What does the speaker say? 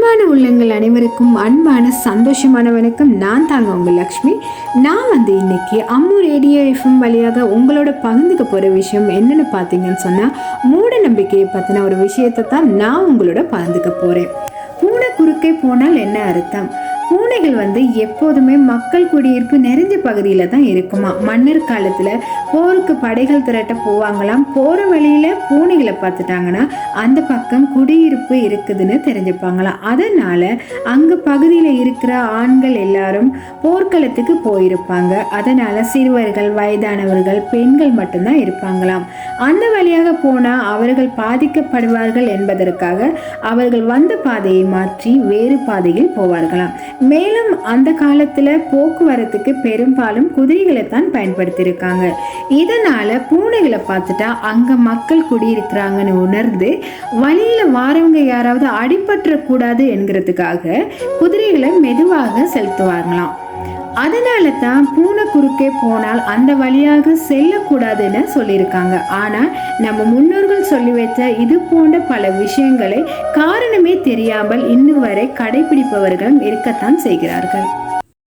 அன்பான உள்ளங்கள் அனைவருக்கும் அன்பான சந்தோஷமான வணக்கம். நான் தாங்க உங்கள் லக்ஷ்மி. நான் இன்னைக்கு அம்மு ரேடியோ எஃப்எம் வழியாக உங்களோட பகிர்ந்துக்க போகிற விஷயம் என்னென்னு பார்த்தீங்கன்னு சொன்னால், மூட நம்பிக்கையை பற்றின ஒரு விஷயத்தை தான் நான் உங்களோட பகிர்ந்துக்க போகிறேன். பூனை குறுக்கே போனால் என்ன அர்த்தம்? பூனைகள் எப்போதுமே மக்கள் குடியிருப்பு நிறைஞ்ச பகுதியில் தான் இருக்குமா. மன்னர் காலத்தில் போருக்கு படைகள் திரட்ட போவாங்களாம். போகிற வழியில் பூனைகளை பார்த்துட்டாங்கன்னா அந்த பக்கம் குடியிருப்பு இருக்குதுன்னு தெரிஞ்சுப்பாங்களாம். அதனால் அங்கே பகுதியில் இருக்கிற ஆண்கள் எல்லாரும் போர்க்களத்துக்கு போயிருப்பாங்க. அதனால் சிறுவர்கள், வயதானவர்கள், பெண்கள் மட்டும்தான் இருப்பாங்களாம். அந்த வழியாக போனால் அவர்கள் பாதிக்கப்படுவார்கள் என்பதற்காக அவர்கள் வந்த பாதையை மாற்றி வேறு பாதையில் போவார்களாம். மேலும் அந்த காலத்துல போக்குவரத்துக்கு பெரும்பாலும் குதிரைகளை தான் பயன்படுத்தியிருக்காங்க. இதனால பூனைகளை பார்த்துட்டா அங்க மக்கள் குடியிருக்கிறாங்கன்னு உணர்ந்து வழியில வாரவங்க யாராவது அடிபற்ற கூடாது என்கிறதுக்காக குதிரைகளை மெதுவாக செலுத்துவாங்களாம். அதனால தான் பூனை குறுக்கே போனால் அந்த வழியாக செல்லக்கூடாதுன்னு சொல்லியிருக்காங்க. ஆனால் நம்ம முன்னோர்கள் சொல்லி வைத்த இது போன்ற பல விஷயங்களை காரணமே தெரியாமல் இன்னும் வரை கடைபிடிப்பவர்களும் இருக்கத்தான் செய்கிறார்கள்.